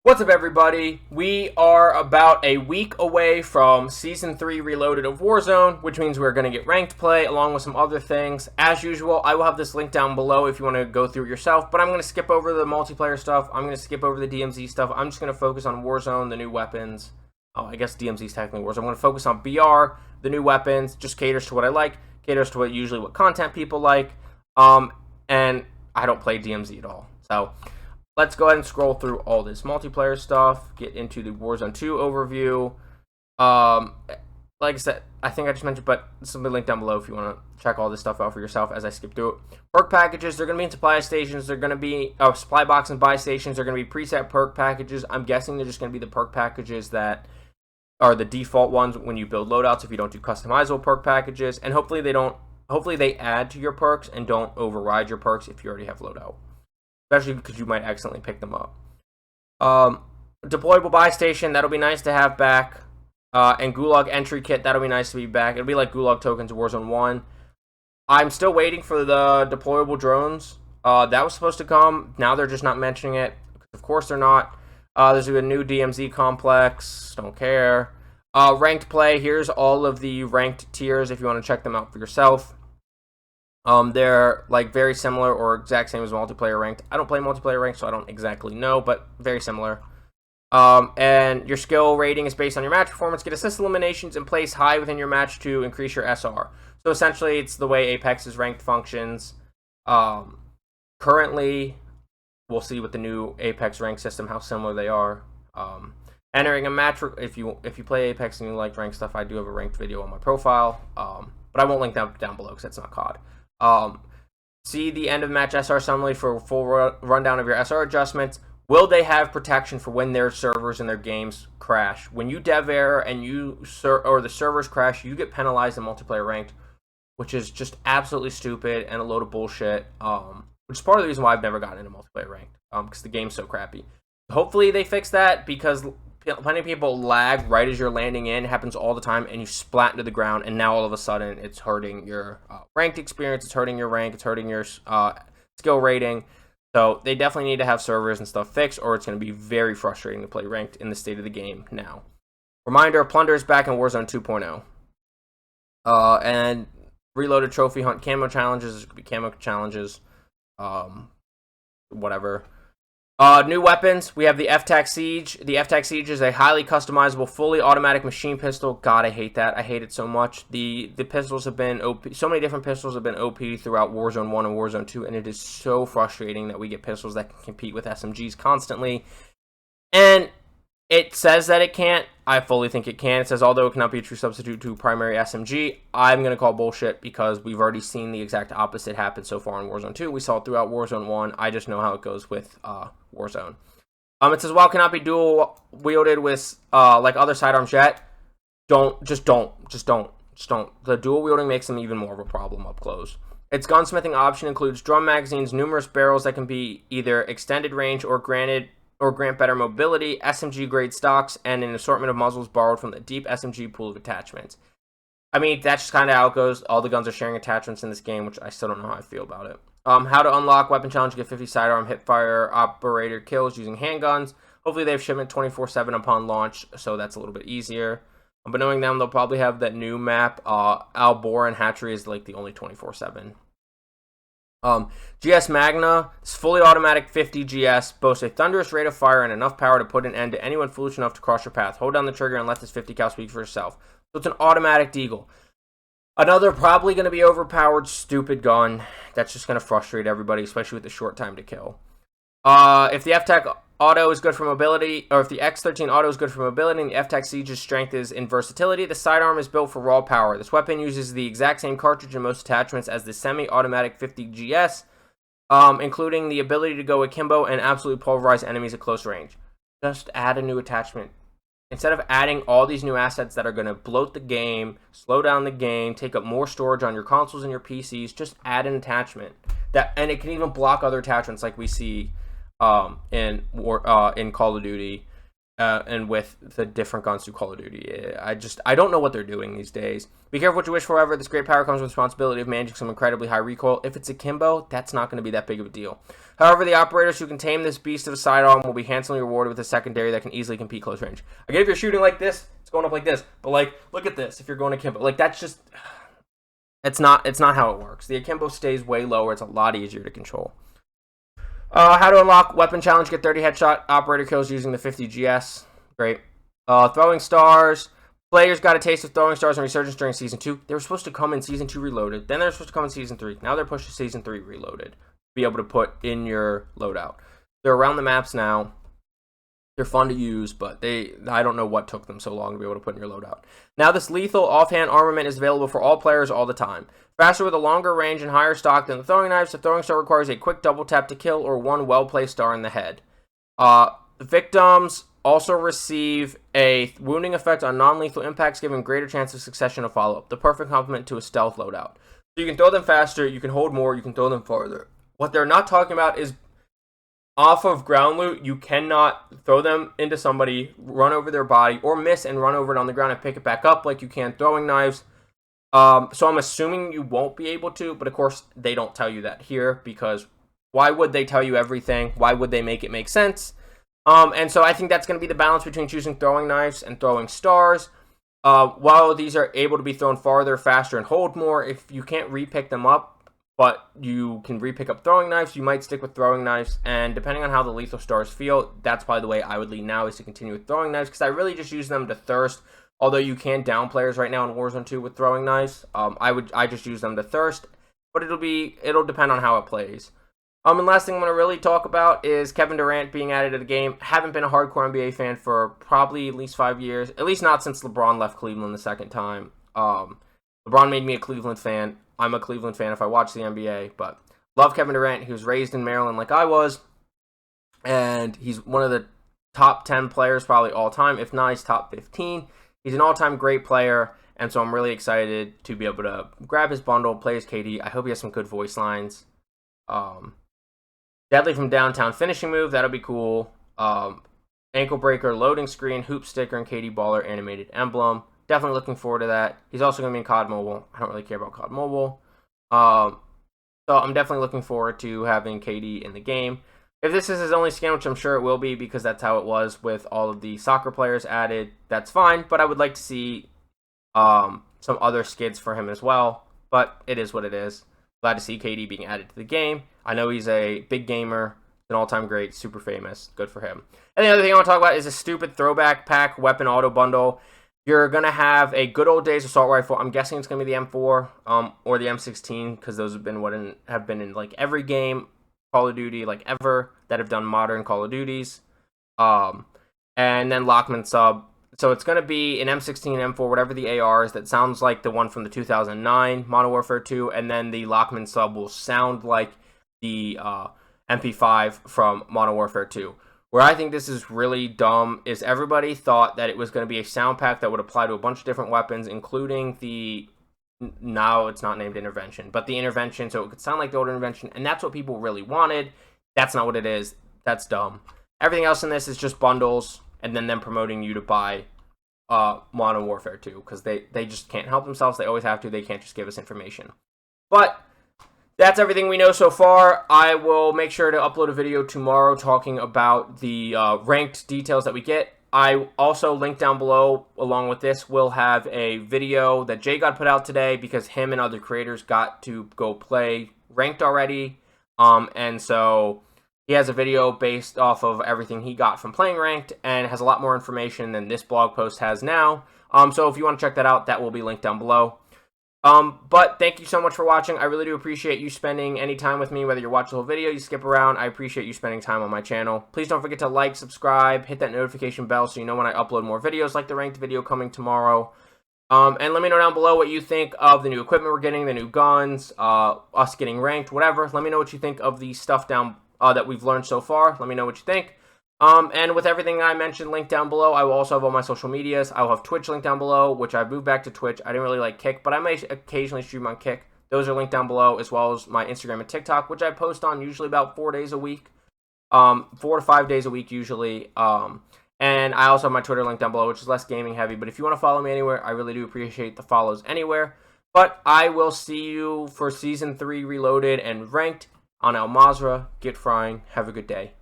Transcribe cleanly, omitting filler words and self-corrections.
What's up, everybody? We are about a week away from Season 3 Reloaded of Warzone, which means we're going to get ranked play along with some other things. As usual, I will have this link down below if you want to go through it yourself, but I'm going to skip over the multiplayer stuff. I'm going to skip over the DMZ stuff. I'm just going to focus on Warzone, the new weapons. Oh, I guess DMZ is technically Warzone. I'm going to focus on BR, the new weapons, just caters to what I like, caters to what content people like, and I don't play DMZ at all, so let's go ahead and scroll through all this multiplayer stuff, get into the Warzone 2 overview. Like I said, I think I just mentioned, but this will be linked down below if you want to check all this stuff out for yourself as I skip through it. Perk packages, they're going to be in supply stations. They're going to be supply box and buy stations. They're going to be preset perk packages. I'm guessing they're just going to be the perk packages that are the default ones when you build loadouts if you don't do customizable perk packages. And hopefully they add to your perks and don't override your perks if you already have loadout, especially because you might accidentally pick them up. Deployable buy station, that'll be nice to have back. And Gulag entry kit, that'll be nice to be back. It'll be like Gulag tokens in Warzone 1. I'm still waiting for the deployable drones. That was supposed to come. Now they're just not mentioning it. Of course they're not. There's a new DMZ complex. Don't care. Ranked play, here's all of the ranked tiers if you want to check them out for yourself. They're like very similar or exact same as multiplayer ranked. I don't play multiplayer ranked, so I don't exactly know, but very similar. And your skill rating is based on your match performance. Get assist eliminations and place high within your match to increase your SR. So essentially, it's the way Apex's ranked functions. Currently, we'll see with the new Apex rank system how similar they are. Entering a match, if you play Apex and you like ranked stuff, I do have a ranked video on my profile. But I won't link that down below because that's not COD. See the end of match SR summary for a full rundown of your SR adjustments. Will they have protection for when their servers and their games crash? When you dev error and the servers crash, you get penalized in multiplayer ranked, which is just absolutely stupid and a load of bullshit. Which is part of the reason why I've never gotten into multiplayer ranked, because the game's so crappy. Hopefully they fix that, because plenty of people lag right as you're landing in. It happens all the time, and you splat into the ground, and now all of a sudden it's hurting your ranked experience, it's hurting your rank, it's hurting your skill rating. So they definitely need to have servers and stuff fixed, or it's going to be very frustrating to play ranked in the state of the game now. Reminder, Plunder is back in Warzone 2.0. And Reloaded Trophy Hunt camo challenges, there's going to be camo challenges, whatever. New weapons, we have the FTAC Siege. The FTAC Siege is a highly customizable, fully automatic machine pistol. God, I hate that. I hate it so much. The pistols have been OP. So many different pistols have been OP throughout Warzone 1 and Warzone 2, and it is so frustrating that we get pistols that can compete with SMGs constantly. And it says that it can't. I fully think it can. It says, although it cannot be a true substitute to primary SMG, I'm going to call bullshit because we've already seen the exact opposite happen so far in Warzone 2. We saw it throughout Warzone 1. I just know how it goes with Warzone. It says, while it cannot be dual wielded with like other sidearms yet, just don't. The dual wielding makes them even more of a problem up close. Its gunsmithing option includes drum magazines, numerous barrels that can be either extended range or grant better mobility, SMG grade stocks, and an assortment of muzzles borrowed from the deep SMG pool of attachments. I mean, that's just kind of how it goes. All the guns are sharing attachments in this game, which I still don't know how I feel about it. How to unlock weapon challenge, get 50 sidearm hipfire operator kills using handguns. Hopefully they have shipment 24/7 upon launch, so that's a little bit easier. But knowing them, they'll probably have that new map. Albor and Hatchery is like the only 24/7. GS Magna, this fully automatic 50 GS, boasts a thunderous rate of fire and enough power to put an end to anyone foolish enough to cross your path. Hold down the trigger and let this 50 cal speak for itself. So it's an automatic deagle. Another probably going to be overpowered, stupid gun that's just going to frustrate everybody, especially with the short time to kill. If the FTAC Auto is good for mobility, or if the X13 Auto is good for mobility and the FTAC Siege's strength is in versatility, the sidearm is built for raw power. This weapon uses the exact same cartridge and most attachments as the semi-automatic 50 GS, including the ability to go akimbo and absolutely pulverize enemies at close range. Just add a new attachment. Instead of adding all these new assets that are going to bloat the game, slow down the game, take up more storage on your consoles and your PCs, just add an attachment. And it can even block other attachments like we see in Call of Duty. and with the different guns through Call of Duty. I don't know what they're doing these days. Be careful what you wish for, however. This great power comes with the responsibility of managing some incredibly high recoil. If it's akimbo, that's not going to be that big of a deal. However, the operators who can tame this beast of a sidearm will be handsomely rewarded with a secondary that can easily compete close range. Again, if you're shooting like this, it's going up like this. But like, look at this. If you're going akimbo, like that's just, it's not how it works. The akimbo stays way lower. It's a lot easier to control. How to unlock weapon challenge, get 30 headshot operator kills using the 50 GS. Great. Throwing stars. Players got a taste of throwing stars and resurgence during Season 2. They were supposed to come in Season 2 Reloaded. Then they were supposed to come in Season 3. Now they're pushed to Season 3 Reloaded. Be able to put in your loadout. They're around the maps now. They're fun to use, but I don't know what took them so long to be able to put in your loadout. Now this lethal offhand armament is available for all players all the time. Faster with a longer range and higher stock than the throwing knives, the throwing star requires a quick double tap to kill or one well-placed star in the head. Victims also receive a wounding effect on non-lethal impacts, giving greater chance of succession of follow-up. The perfect complement to a stealth loadout. So you can throw them faster, you can hold more, you can throw them farther. What they're not talking about is off of ground loot, you cannot throw them into somebody, run over their body, or miss and run over it on the ground and pick it back up like you can throwing knives. So I'm assuming you won't be able to, but of course they don't tell you that here, because why would they tell you everything? Why would they make it make sense? And so I think that's going to be the balance between choosing throwing knives and throwing stars. While these are able to be thrown farther, faster, and hold more, if you can't repick them up, but you can repick up throwing knives, you might stick with throwing knives. And depending on how the lethal stars feel, that's probably the way I would lean now, is to continue with throwing knives, because I really just use them to thirst. Although you can down players right now in Warzone 2 with throwing knives, I just use them to thirst, but it'll depend on how it plays. And last thing I'm going to really talk about is Kevin Durant being added to the game. Haven't been a hardcore NBA fan for probably at least 5 years. At least not since LeBron left Cleveland the second time. LeBron made me a Cleveland fan. I'm a Cleveland fan if I watch the NBA. But love Kevin Durant. He was raised in Maryland like I was. And he's one of the top 10 players probably all time. If not, he's top 15. He's an all-time great player. And so I'm really excited to be able to grab his bundle, play as KD. I hope he has some good voice lines. Deadly from downtown finishing move, that'll be cool. Ankle breaker, loading screen, hoop sticker, and KD baller animated emblem. Definitely looking forward to that. He's also going to be in COD Mobile. I don't really care about COD Mobile. So I'm definitely looking forward to having KD in the game. If this is his only skin, which I'm sure it will be because that's how it was with all of the soccer players added, that's fine. But I would like to see some other skins for him as well. But it is what it is. Glad to see KD being added to the game. I know he's a big gamer, an all-time great, super famous. Good for him. And the other thing I want to talk about is a stupid throwback pack weapon auto bundle. You're going to have a good old days assault rifle. I'm guessing it's going to be the M4 or the M16, because those have been in like every game, Call of Duty, like ever, that have done modern Call of Duties. And then Lockman sub. So it's going to be an M16, M4, whatever the AR is. That sounds like the one from the 2009 Modern Warfare 2. And then the Lockman sub will sound like the MP5 from Modern Warfare 2. Where I think this is really dumb is everybody thought that it was going to be a sound pack that would apply to a bunch of different weapons, including the, now it's not named Intervention, but the Intervention, so it could sound like the old Intervention, and that's what people really wanted. That's not what it is. That's dumb. Everything else in this is just bundles, and then them promoting you to buy Modern Warfare 2, because they just can't help themselves. They always have to. They can't just give us information. But that's everything we know so far. I will make sure to upload a video tomorrow talking about the ranked details that we get. I also, link down below, along with this, will have a video that Jay got put out today because him and other creators got to go play ranked already. And so he has a video based off of everything he got from playing ranked, and has a lot more information than this blog post has now. So if you want to check that out, that will be linked down below. But thank you so much for watching. I really do appreciate you spending any time with me, whether you're watching the whole video, you skip around. I appreciate you spending time on my channel. Please don't forget to like, subscribe, hit that notification bell so you know when I upload more videos, like the ranked video coming tomorrow. And let me know down below what you think of the new equipment we're getting, the new guns, us getting ranked, whatever. Let me know what you think of the stuff down that we've learned so far. Let me know what you think. And with everything I mentioned linked down below, I will also have all my social medias. I will have Twitch linked down below, which I've moved back to Twitch. I didn't really like Kick, but I may occasionally stream on Kick. Those are linked down below, as well as my Instagram and TikTok, which I post on usually about 4 days a week. 4 to 5 days a week usually. And I also have my Twitter link down below, which is less gaming heavy. But if you want to follow me anywhere, I really do appreciate the follows anywhere. But I will see you for Season 3 Reloaded and Ranked on Mazrah. Get frying. Have a good day.